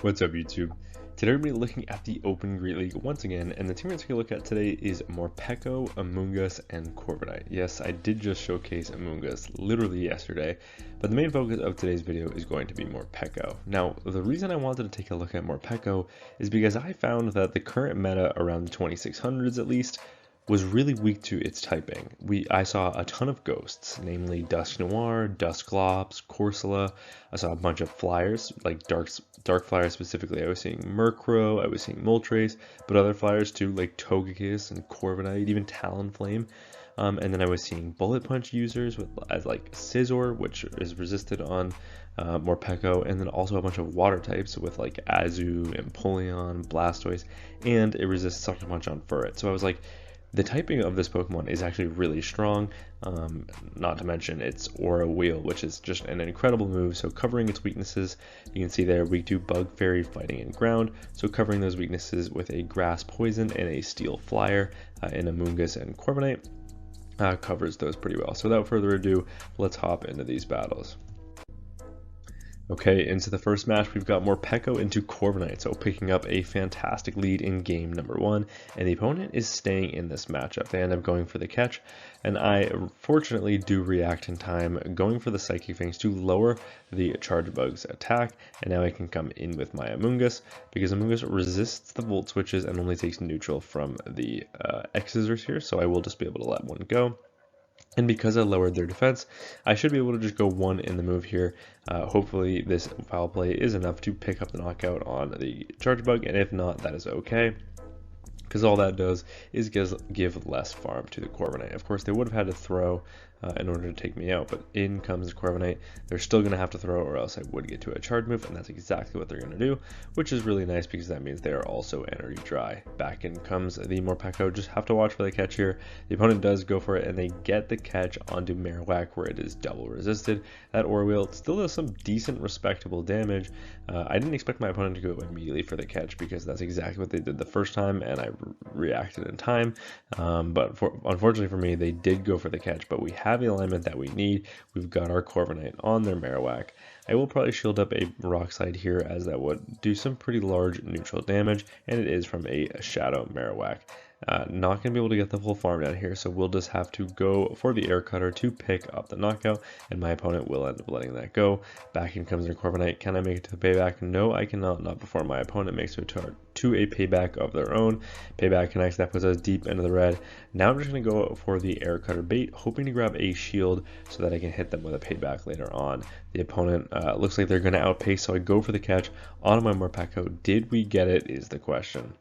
What's up, YouTube? Today we're going to be looking at the Open Great League once again, and the team we're going to look at today is MORPEKO, Amoonguss, and Corviknight. Yes, I did just showcase Amoonguss literally yesterday, but the main focus of today's video is going to be MORPEKO. Now, the reason I wanted to take a look at MORPEKO is because I found that the current meta around the 2600s at least was really weak to its typing. I saw a ton of ghosts, namely Dusknoir, Dusclops, Corsola. I saw a bunch of flyers, like dark flyers specifically. I was seeing Murkrow, I was seeing Moltres, but other flyers too, like Togekiss and Corviknight, even Talonflame. And then I was seeing Bullet Punch users as like Scizor, which is resisted on MORPEKO, and then also a bunch of water types with like Azu, Empoleon, Blastoise, and it resists Sucker Punch on Furret. So I was like, the typing of this Pokemon is actually really strong, not to mention its Aura Wheel, which is just an incredible move. So covering its weaknesses, you can see there, weak to Bug Fairy, Fighting, and Ground. So covering those weaknesses with a Grass Poison and a Steel Flyer in Amoonguss and Corviknight covers those pretty well. So without further ado, let's hop into these battles. Okay, into the first match, we've got MORPEKO into Corviknight, so picking up a fantastic lead in game number 1, and the opponent is staying in this matchup. They end up going for the catch, and I fortunately do react in time, going for the Psychic Fangs to lower the Charge Bug's attack, and now I can come in with my Amoonguss, because Amoonguss resists the Volt Switches and only takes neutral from the X-Scissors here, so I will just be able to let one go. And because I lowered their defense, I should be able to just go one in the move here. Hopefully this foul play is enough to pick up the knockout on the Charge Bug, and if not, that is okay, because all that does is give less farm to the Corviknight. Of course, they would have had to throw in order to take me out, but in comes the Corviknight. They're still going to have to throw, or else I would get to a charge move, and that's exactly what they're going to do, which is really nice because that means they are also energy dry. Back in comes the MORPEKO. Just have to watch for the catch here. The opponent does go for it, and they get the catch onto Marowak, where it is double resisted. That Aura Wheel still does some decent, respectable damage. I didn't expect my opponent to go immediately for the catch, because that's exactly what they did the first time, and I reacted in time. But unfortunately for me, they did go for the catch, but we have the alignment that we need. We've got our Corviknight on their Marowak. I will probably shield up a Rock Slide here, as that would do some pretty large neutral damage, and it is from a Shadow Marowak. Not going to be able to get the full farm down here, so we'll just have to go for the Air Cutter to pick up the knockout, and my opponent will end up letting that go. Back in comes their Corviknight. Can I make it to the payback? No, I cannot, not before my opponent makes it to a payback of their own. Payback connects, that puts us deep into the red. Now I'm just going to go for the Air Cutter bait, hoping to grab a shield so that I can hit them with a payback later on. The opponent looks like they're going to outpace, so I go for the catch on my MORPEKO. Did we get it is the question.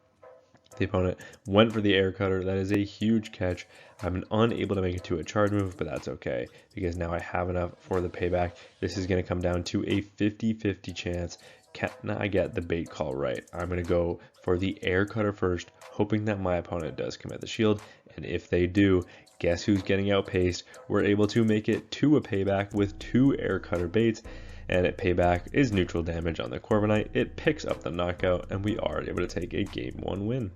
The opponent went for the Air Cutter. That is a huge catch. I'm unable to make it to a charge move, but that's okay, because now I have enough for the payback. This is going to come down to a 50-50 chance. Can I get the bait call right? I'm going to go for the Air Cutter first, hoping that my opponent does commit the shield, and if they do, guess who's getting outpaced? We're able to make it to a payback with 2 Air Cutter baits, and at payback is neutral damage on the Corviknight. It picks up the knockout, and we are able to take a game 1 win.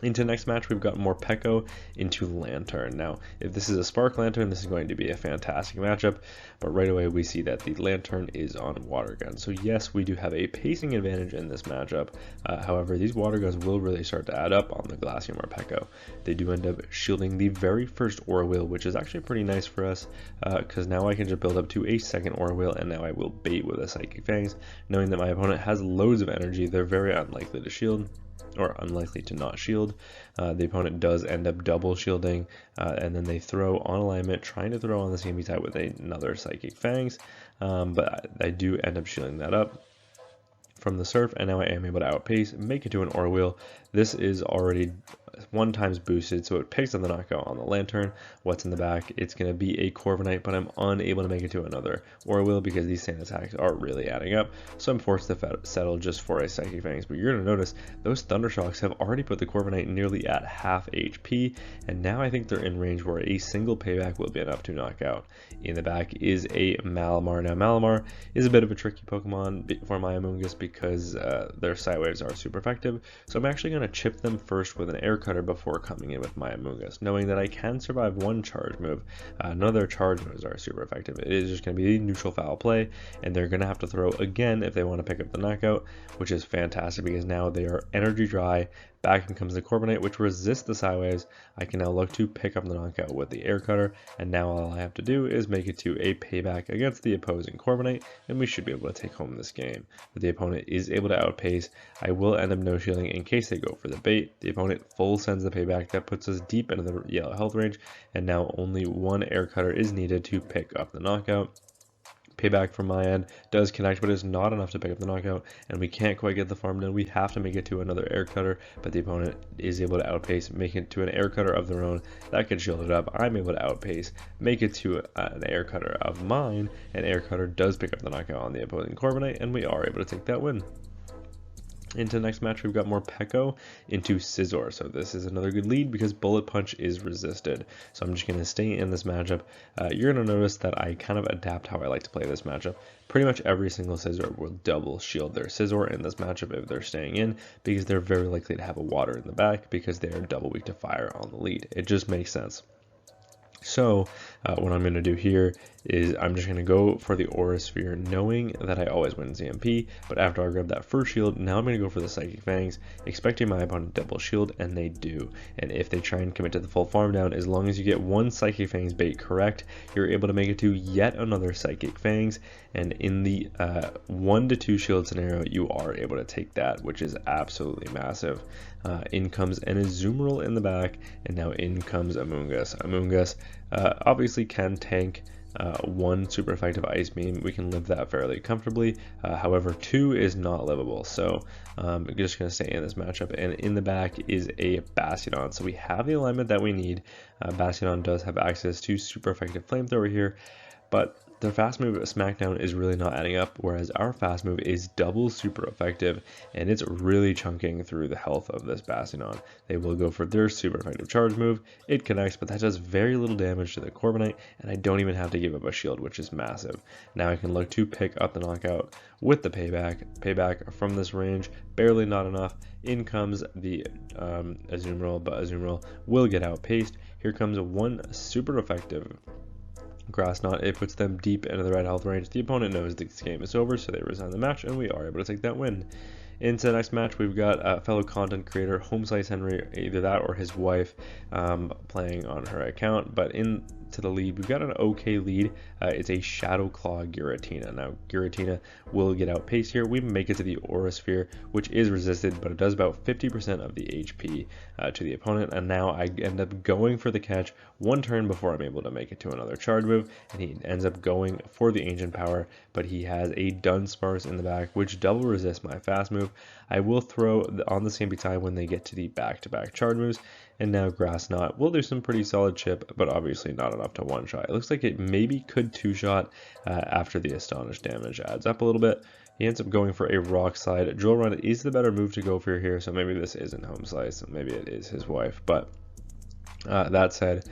Into the next match, we've got MORPEKO into Lantern. Now, if this is a Spark Lantern, this is going to be a fantastic matchup, but right away we see that the Lantern is on Water Gun. So yes, we do have a pacing advantage in this matchup. However, these Water Guns will really start to add up on the Glacial MORPEKO. They do end up shielding the very first Aura Wheel, which is actually pretty nice for us, because now I can just build up to a second Aura Wheel, and now I will bait with a Psychic Fangs. Knowing that my opponent has loads of energy, they're very unlikely to shield, or unlikely to not shield. The opponent does end up double shielding, and then they throw on alignment, trying to throw on the same type with another Psychic Fangs, but I do end up shielding that up from the Surf, and now I am able to outpace, make it to an Aura Wheel. This is already 1 times boosted, so it picks up the knockout on the Lantern. What's in the back? It's going to be a Corviknight, but I'm unable to make it to another Aura Wheel because these sand attacks are really adding up, so I'm forced to settle just for a Psychic Fangs. But you're going to notice those Thunder Shocks have already put the Corviknight nearly at half HP, and now I think they're in range where a single payback will be enough to knock out. In the back is a Malamar. Now Malamar is a bit of a tricky Pokemon for my Amoonguss because their Psy Waves are super effective, so I'm actually going to chip them first with an Air Cutter cutter before coming in with my Amoonguss, knowing that I can survive one charge move. None of their charge moves are super effective. It is just going to be neutral foul play, and they're going to have to throw again if they want to pick up the knockout, which is fantastic because now they are energy dry. Back in comes the Corviknight, which resists the Psywaves. I can now look to pick up the knockout with the Air Cutter, and now all I have to do is make it to a payback against the opposing Corviknight, and we should be able to take home this game. But the opponent is able to outpace. I will end up no-shielding in case they go for the bait. The opponent full sends the payback. That puts us deep into the yellow health range, and now only one Air Cutter is needed to pick up the knockout. Payback from my end does connect, but it's not enough to pick up the knockout, and we can't quite get the farm done. We have to make it to another Air Cutter, but the opponent is able to outpace, make it to an Air Cutter of their own. That gets shielded up. I'm able to outpace, make it to an Air Cutter of mine, and Air Cutter does pick up the knockout on the opposing Corviknight, and we are able to take that win. Into the next match, we've got MORPEKO into Scizor. So this is another good lead because Bullet Punch is resisted. So I'm just going to stay in this matchup. You're going to notice that I kind of adapt how I like to play this matchup. Pretty much every single Scizor will double shield their Scizor in this matchup if they're staying in, because they're very likely to have a water in the back because they are double weak to fire on the lead. It just makes sense. So what I'm going to do here is I'm just going to go for the Aura Sphere, knowing that I always win ZMP, but after I grab that first shield, now I'm going to go for the Psychic Fangs, expecting my opponent to double shield, and they do. And if they try and commit to the full farm down, as long as you get one Psychic Fangs bait correct, you're able to make it to yet another Psychic Fangs, and in the 1 to 2 shield scenario, you are able to take that, which is absolutely massive. In comes an Azumarill in the back, and now in comes Amoonguss. Amoonguss obviously can tank one super effective Ice Beam. We can live that fairly comfortably. However, 2 is not livable, so I'm just going to stay in this matchup. And in the back is a Bastiodon, so we have the alignment that we need. Bastiodon does have access to super effective Flamethrower here, but their fast move Smackdown is really not adding up, whereas our fast move is double super effective, and it's really chunking through the health of this Bastiodon. They will go for their super effective charge move. It connects, but that does very little damage to the Corviknight, and I don't even have to give up a shield, which is massive. Now I can look to pick up the knockout with the payback. Payback from this range, barely not enough. In comes the Azumarill, but Azumarill will get outpaced. Here comes one super effective Grass Knot. It puts them deep into the red health range. The opponent knows this game is over, so they resign the match, and we are able to take that win. Into the next match, we've got a fellow content creator, Home Slice Henry, either that or his wife, playing on her account. But into the lead, we've got an okay lead. It's a Shadow Claw Giratina. Now, Giratina will get outpaced here. We make it to the Aura Sphere, which is resisted, but it does about 50% of the HP to the opponent. And now I end up going for the catch one turn before I'm able to make it to another charge move, and he ends up going for the Ancient Power, but he has a Dunsparce in the back, which double resists my fast move. I will throw on the CMP time when they get to the back-to-back charge moves, and now Grass Knot will do some pretty solid chip, but obviously not enough to one-shot. It looks like it maybe could two-shot after the Astonish damage adds up a little bit. He ends up going for a Rock Slide. Drill Run is the better move to go for here, so maybe this isn't Home Slice, maybe it is his wife, but that said,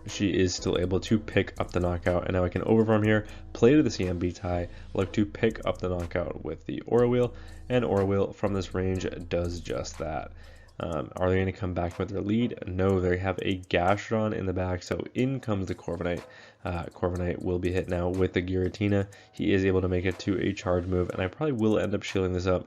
she is still able to pick up the knockout, and now I can overfarm here, play to the CMB tie, look to pick up the knockout with the Aura Wheel, and Aura Wheel from this range does just that. Are they going to come back with their lead? No, they have a Gastrodon in the back, so in comes the Corviknight. Corviknight will be hit now with the Giratina. He is able to make it to a charge move, and I probably will end up shielding this up.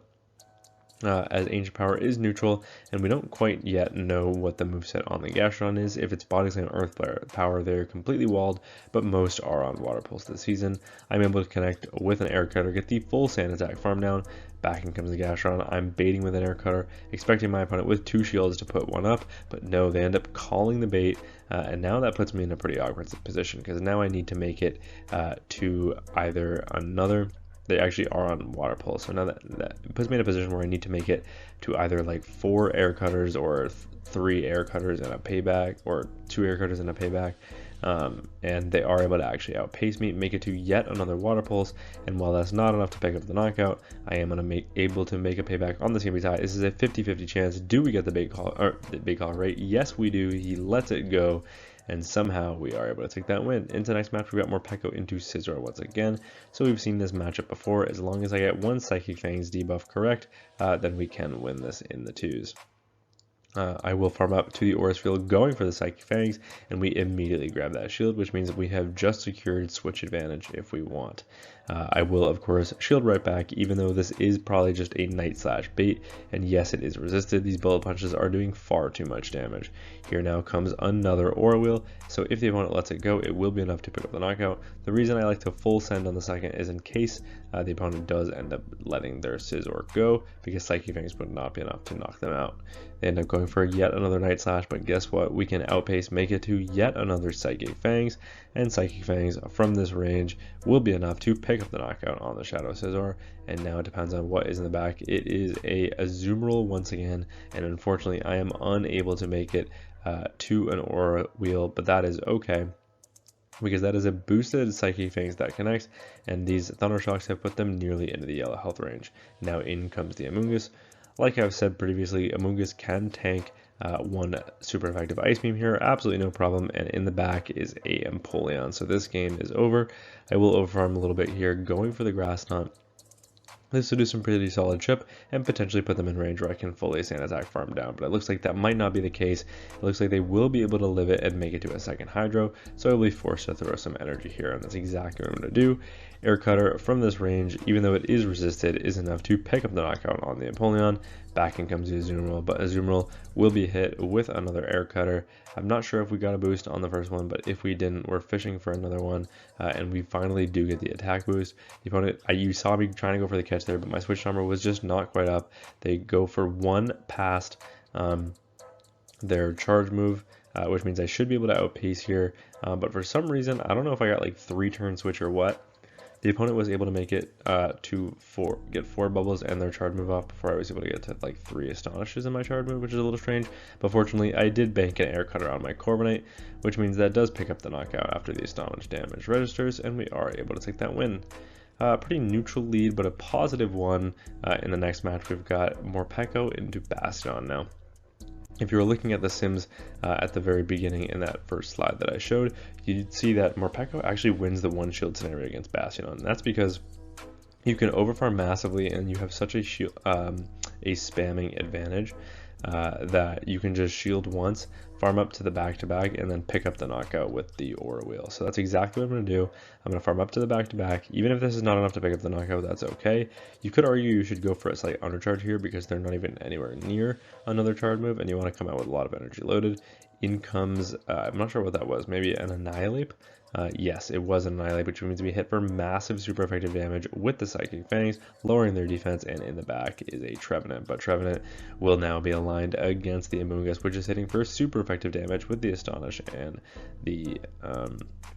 As Ancient Power is neutral, and we don't quite yet know what the moveset on the Gastrodon is. If it's Body Slam, Earth Power, they're completely walled, but most are on Water Pulse this season. I'm able to connect with an Air Cutter, get the full Sand Attack farm down. Back in comes the Gastrodon. I'm baiting with an Air Cutter, expecting my opponent with 2 shields to put one up, but no, they end up calling the bait, and now that puts me in a pretty awkward position, because now I need to make it to either another... They actually are on Water Pulse, so now that puts me in a position where I need to make it to either like 4 Air Cutters or 3 Air Cutters and a payback, or 2 Air Cutters and a payback, and they are able to actually outpace me, make it to yet another Water Pulse, and while that's not enough to pick up the knockout, I am able to make a payback on the CMB tie. This is a 50-50 chance. Do we get the bait call, or the bait call right? Yes, we do. He lets it go, and somehow we are able to take that win. Into the next match, we got MORPEKO into Scizor once again. So we've seen this matchup before. As long as I get one Psychic Fangs debuff correct, then we can win this in the 2s. I will farm up to the Aura Field going for the Psychic Fangs, and we immediately grab that shield, which means that we have just secured switch advantage if we want. I will, of course, shield right back, even though this is probably just a Night/Bait, and yes, it is resisted. These bullet punches are doing far too much damage. Here now comes another Aura Wheel, so if the opponent lets it go, it will be enough to pick up the knockout. The reason I like to full send on the second is in case the opponent does end up letting their Scizor go, because Psychic Fangs would not be enough to knock them out. They end up going for yet another Night Slash, but guess what? We can outpace, make it to yet another Psychic Fangs, and Psychic Fangs from this range will be enough to pick up the knockout on the Shadow Scizor. And now it depends on what is in the back. It is a Azumarill once again, and unfortunately I am unable to make it to an Aura Wheel, but that is okay, because that is a boosted Psychic Fangs that connects, and these Thunder Shocks have put them nearly into the yellow health range. Now in comes the Amoonguss. Like I've said previously, Amoonguss can tank one super effective Ice Beam here, absolutely no problem, and in the back is a Empoleon. So this game is over. I will overfarm a little bit here, going for the Grass Knot. This will do some pretty solid chip and potentially put them in range where I can fully Sand Attack farm down, but it looks like that might not be the case. It looks like they will be able to live it and make it to a second Hydro, so I will be forced to throw some energy here, and that's exactly what I'm going to do. Air Cutter from this range, even though it is resisted, is enough to pick up the knockout on the Empoleon. Back in comes the Azumarill, but Azumarill will be hit with another Air Cutter. I'm not sure if we got a boost on the first one, but if we didn't, we're fishing for another one, and we finally do get the attack boost. The opponent, you saw me trying to go for the catch there, but my switch number was just not quite up. They go for one past their charge move, which means I should be able to outpace here, but for some reason, I don't know if I got like 3-turn switch or what. The opponent was able to make it get 4 bubbles and their charge move off before I was able to get to like 3 Astonishes in my charge move, which is a little strange. But fortunately, I did bank an Air Cutter on my Corviknight, which means that does pick up the knockout after the Astonish damage registers, and we are able to take that win. Pretty neutral lead, but a positive one. In the next match, we've got Morpeko into Bastiodon now. If you were looking at the sims at the very beginning in that first slide that I showed, you'd see that Morpeko actually wins the one shield scenario against Bastiodon. And that's because you can overfarm massively and you have such a spamming advantage that you can just shield once, farm up to the back-to-back, and then pick up the knockout with the Aura Wheel. So that's exactly what I'm going to do. I'm going to farm up to the back-to-back. Even if this is not enough to pick up the knockout, that's okay. You could argue you should go for a slight undercharge here because they're not even anywhere near another charge move, and you want to come out with a lot of energy loaded. In comes, I'm not sure what that was, maybe an Annihilate? Yes, it was an Annihilate, which means we hit for massive super effective damage with the Psychic Fangs, lowering their defense, and in the back is a Trevenant. But Trevenant will now be aligned against the Amoonguss, which is hitting for super effective damage with the Astonish and the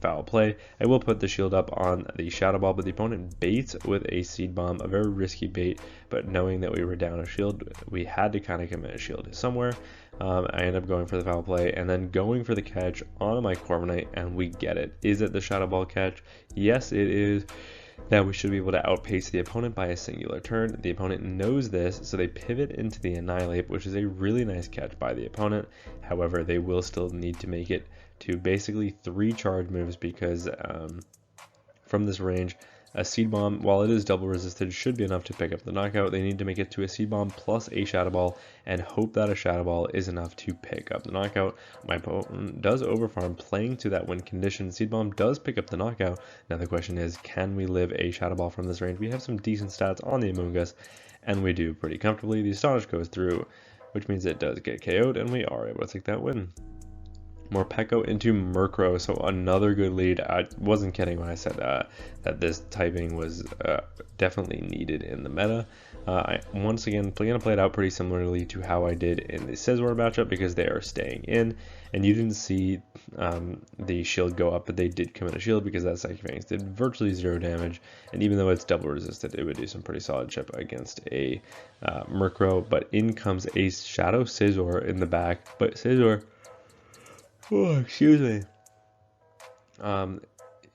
Foul Play. I will put the shield up on the Shadow Ball, but the opponent baits with a Seed Bomb, a very risky bait, but knowing that we were down a shield, we had to kind of commit a shield somewhere. I end up going for the Foul Play and then going for the catch on my Corviknight, and we get it. Is it the Shadow Ball catch? Yes, it is. Now we should be able to outpace the opponent by a singular turn. The opponent knows this, so they pivot into the Annihilate, which is a really nice catch by the opponent. However, they will still need to make it to basically 3 charge moves because from this range, a Seed Bomb, while it is double resisted, should be enough to pick up the knockout. They need to make it to a Seed Bomb plus a Shadow Ball and hope that a Shadow Ball is enough to pick up the knockout. My opponent does overfarm, playing to that win condition. Seed Bomb does pick up the knockout. Now the question is, can we live a Shadow Ball from this range? We have some decent stats on the Amoonguss, and we do pretty comfortably. The Astonish goes through, which means it does get KO'd, and we are able to take that win. Morpeko into Murkrow, so another good lead. I wasn't kidding when I said that this typing was definitely needed in the meta. Once again, going to play it out pretty similarly to how I did in the Scizor matchup because they are staying in, and you didn't see the shield go up, but they did come in a shield because that Psychic Fangs did virtually 0 damage, and even though it's double resisted, it would do some pretty solid chip against a Murkrow. But in comes a Shadow Scizor in the back, but Scizor,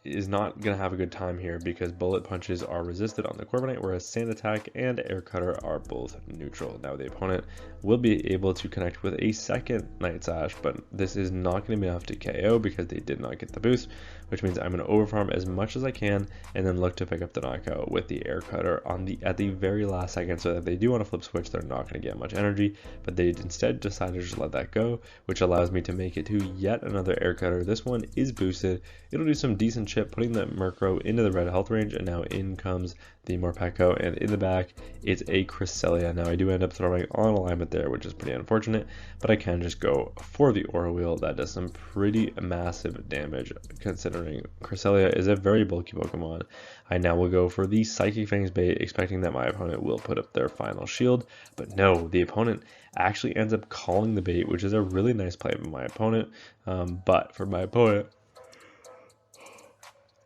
is not going to have a good time here because bullet punches are resisted on the Corviknight, whereas Sand Attack and Air Cutter are both neutral. Now the opponent will be able to connect with a second Night Slash, but this is not going to be enough to KO because they did not get the boost, which means I'm going to overfarm as much as I can and then look to pick up the knockout with the air cutter at the very last second, so that if they do want to flip switch, they're not going to get much energy, but they instead decided to just let that go, which allows me to make it to yet another air cutter. This one is boosted. It'll do some decent chip, putting the Murkrow into the red health range, and now in comes the Morpeko, and in the back it's a Cresselia. Now I do end up throwing on alignment there, which is pretty unfortunate, but I can just go for the Aura Wheel. That does some pretty massive damage considering Cresselia is a very bulky Pokemon. I now will go for the Psychic Fangs bait, expecting that my opponent will put up their final shield, but no, the opponent actually ends up calling the bait, which is a really nice play by my opponent. But for my opponent,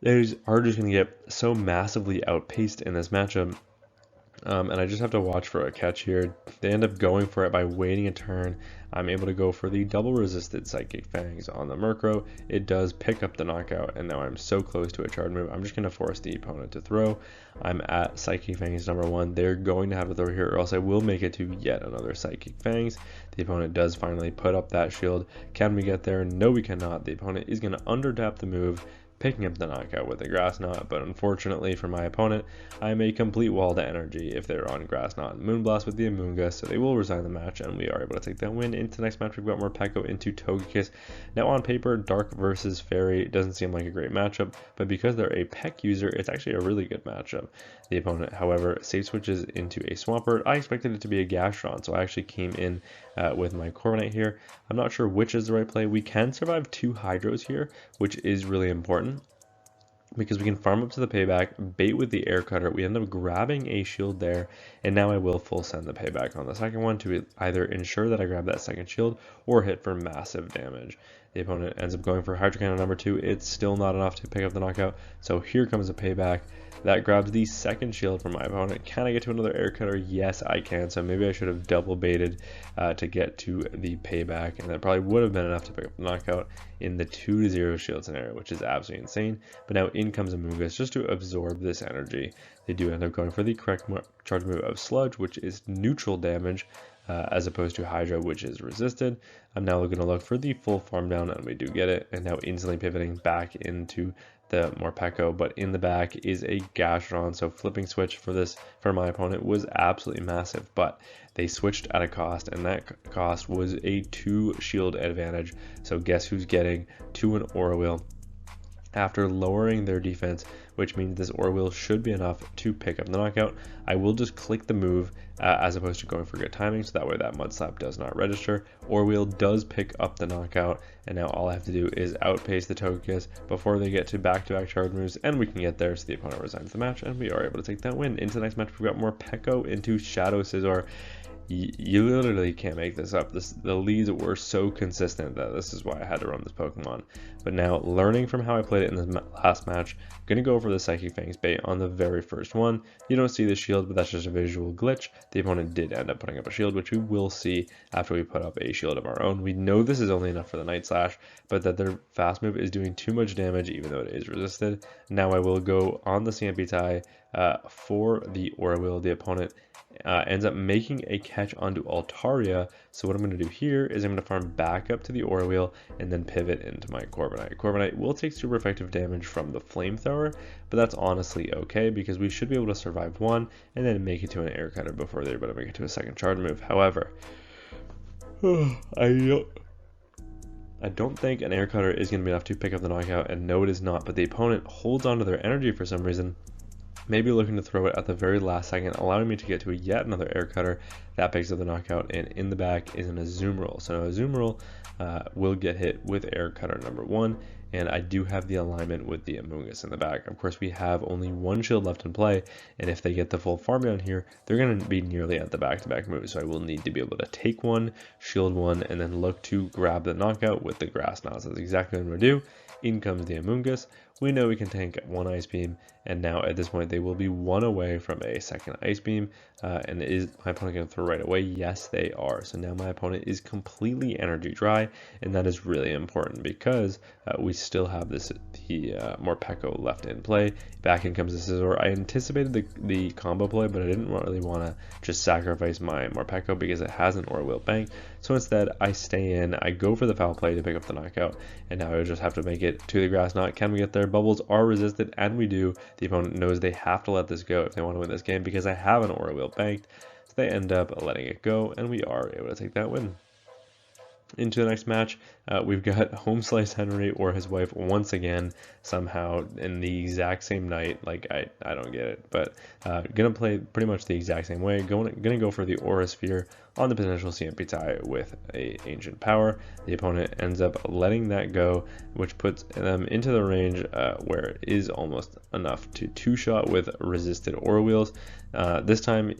they are just going to get so massively outpaced in this matchup. And I just have to watch for a catch here. They end up going for it by waiting a turn. I'm able to go for the double resisted Psychic Fangs on the Murkrow. It does pick up the knockout, and now I'm so close to a charge move. I'm just going to force the opponent to throw. I'm at Psychic Fangs number 1. They're going to have to throw here, or else I will make it to yet another Psychic Fangs. The opponent does finally put up that shield. Can we get there? No, we cannot. The opponent is going to undertap the move, picking up the knockout with a Grass Knot, but unfortunately for my opponent, I am a complete wall to energy if they're on Grass Knot and Moonblast with the Amoonguss, so they will resign the match, and we are able to take that win. Into the next match, we've got Morpeko into Togekiss. Now on paper, Dark versus Fairy doesn't seem like a great matchup, but because they're a Peck user, it's actually a really good matchup. The opponent, however, safe switches into a Swampert. I expected it to be a Gastron, so I actually came in with my Corviknight here. I'm not sure which is the right play. We can survive 2 Hydros here, which is really important, because we can farm up to the payback, bait with the air cutter. We end up grabbing a shield there, and now I will full send the payback on the second one to either ensure that I grab that second shield or hit for massive damage. The opponent ends up going for Hydro Cannon number 2. It's still not enough to pick up the knockout, so here comes a payback. That grabs the second shield from my opponent. Can I get to another air cutter? Yes, I can. So maybe I should have double baited to get to the payback, and that probably would have been enough to pick up the knockout in the 2-0 shield scenario, which is absolutely insane. But now in comes Amoonguss just to absorb this energy. They do end up going for the correct charge move of Sludge, which is neutral damage, as opposed to Hydra, which is resisted. I'm now going to look for the full farm down, and we do get it, and now instantly pivoting back into the Morpeko, but in the back is a Gastron, so flipping switch for my opponent was absolutely massive, but they switched at a cost, and that cost was a 2 shield advantage. So guess who's getting to an Aura Wheel after lowering their defense, which means this Aura Wheel should be enough to pick up the knockout. I will just click the move as opposed to going for good timing, so that way that Mud Slap does not register. Aura Wheel does pick up the knockout, and now all I have to do is outpace the Togekiss before they get to back-to-back charge moves, and we can get there, so the opponent resigns the match, and we are able to take that win. Into the next match, we've got Morpeko into Shadow Scizor. You literally can't make this up. The leads were so consistent that this is why I had to run this Pokemon. But now, learning from how I played it in this last match, I'm going to go for the Psychic Fangs bait on the very first one. You don't see the shield, but that's just a visual glitch. The opponent did end up putting up a shield, which we will see after we put up a shield of our own. We know this is only enough for the Night Slash, but that their fast move is doing too much damage, even though it is resisted. Now I will go on the Sandpitai for the Aura Wheel. The opponent ends up making a catch onto Altaria, so what I'm going to do here is I'm going to farm back up to the Aura Wheel and then pivot into my Corviknight. Corviknight will take super effective damage from the Flamethrower, but that's honestly okay because we should be able to survive one and then make it to an air cutter before they're able to make it to a second charge move. However, I don't think an air cutter is going to be enough to pick up the knockout, and no, it is not, but the opponent holds onto their energy for some reason, maybe looking to throw it at the very last second, allowing me to get to yet another air cutter that picks up the knockout, and in the back is an Azumarill. So Azumarill will get hit with air cutter number 1, and I do have the alignment with the Amoonguss in the back. Of course, we have only 1 shield left in play, and if they get the full farm down here, they're going to be nearly at the back-to-back move, so I will need to be able to take 1, shield 1, and then look to grab the knockout with the Grass Knot. So that's exactly what I'm going to do. In comes the Amoonguss. We know we can tank 1 Ice Beam, and now at this point they will be 1 away from a second Ice Beam. And is my opponent going to throw right away? Yes, they are. So now my opponent is completely energy dry, and that is really important because we still have the Morpeko left in play. Back in comes the Scizor. I anticipated the combo play, but I didn't really want to just sacrifice my Morpeko because it has an Aura Wheel Bank. So instead, I stay in, I go for the foul play to pick up the knockout, and now I just have to make it to the grass knot. Can we get there? Bubbles are resisted, and we do. The opponent knows they have to let this go if they want to win this game because I have an Aura Wheel banked. So they end up letting it go, and we are able to take that win. Into the next match, we've got Home Slice Henry or his wife once again, somehow in the exact same night. Like, I don't get it, but gonna play pretty much the exact same way. Gonna go for the Aura Sphere on the potential CMP tie with a Ancient Power. The opponent ends up letting that go, which puts them into the range where it is almost enough to two-shot with resisted Aura Wheels. This time,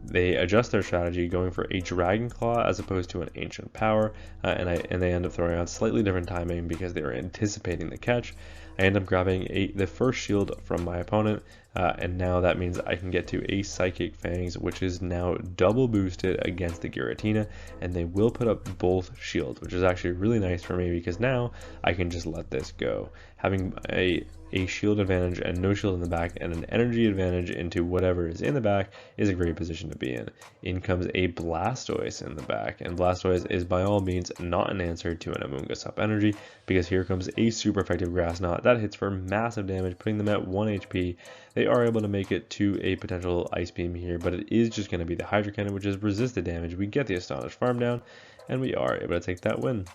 they adjust their strategy, going for a Dragon Claw as opposed to an Ancient Power, and they end up throwing out slightly different timing because they were anticipating the catch. I end up grabbing the first shield from my opponent, and now that means I can get to a Psychic Fangs, which is now double boosted against the Giratina, and they will put up both shields, which is actually really nice for me because now I can just let this go. Having a shield advantage and no shield in the back and an energy advantage into whatever is in the back is a great position to be in. In comes a Blastoise in the back, and Blastoise is by all means not an answer to an Amoonguss up energy because here comes a super effective Grass Knot that hits for massive damage, putting them at 1 HP. They are able to make it to a potential Ice Beam here, but it is just going to be the Hydro Cannon, which is resisted damage. We get the Astonished Farm down, and we are able to take that win.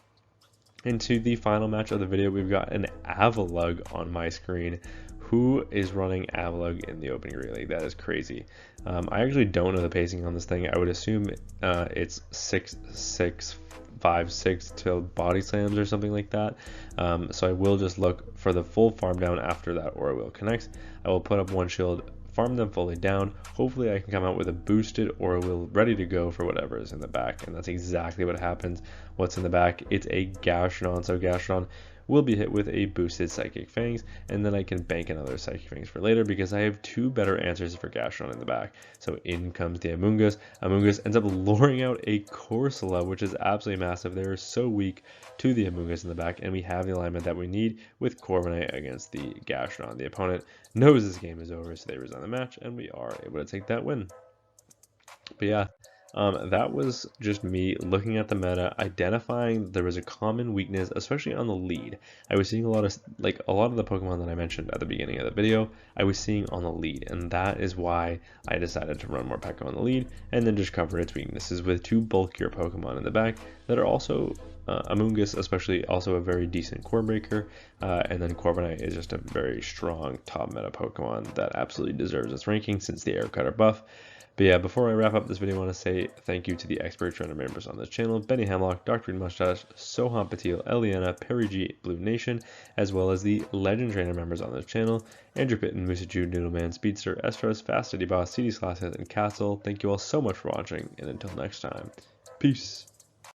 Into the final match of the video, we've got an Avalugg on my screen. Who is running Avalugg in the Open Great League? That is crazy. I actually don't know the pacing on this thing. I would assume it's 6-6, 5-6 till body slams or something like that. So I will just look for the full farm down after that Aura Wheel connects. I will put up one shield, farm them fully down. Hopefully I can come out with a boosted Aura Wheel ready to go for whatever is in the back, and that's exactly what happens. What's in the back? It's a Gastrodon, so Gastrodon will be hit with a boosted Psychic Fangs, and then I can bank another Psychic Fangs for later because I have two better answers for Gastrodon in the back. So in comes the Amoonguss. Amoonguss ends up luring out a Corsola, which is absolutely massive. They are so weak to the Amoonguss in the back, and we have the alignment that we need with Corviknight against the Gastrodon. The opponent knows this game is over, so they resign the match, and we are able to take that win. But yeah, that was just me looking at the meta, identifying there was a common weakness, especially on the lead. I was seeing a lot of the Pokemon that I mentioned at the beginning of the video, I was seeing on the lead, and that is why I decided to run Morpeko on the lead, and then just cover its weaknesses with two bulkier Pokemon in the back that are also Amoonguss, especially, also a very decent core breaker, and then Corviknight is just a very strong top meta Pokemon that absolutely deserves its ranking since the Air Cutter buff. But yeah, before I wrap up this video, I want to say thank you to the expert trainer members on this channel: Benny Hamlock, Dr. Green Mustache, Sohan Patil, Eliana, Perry G, Blue Nation, as well as the legend trainer members on this channel: Andrew Pitton, Musa Jude, Noodleman, Speedster, Estros, Fast City Boss, CD Slashes, and Castle. Thank you all so much for watching, and until next time, peace.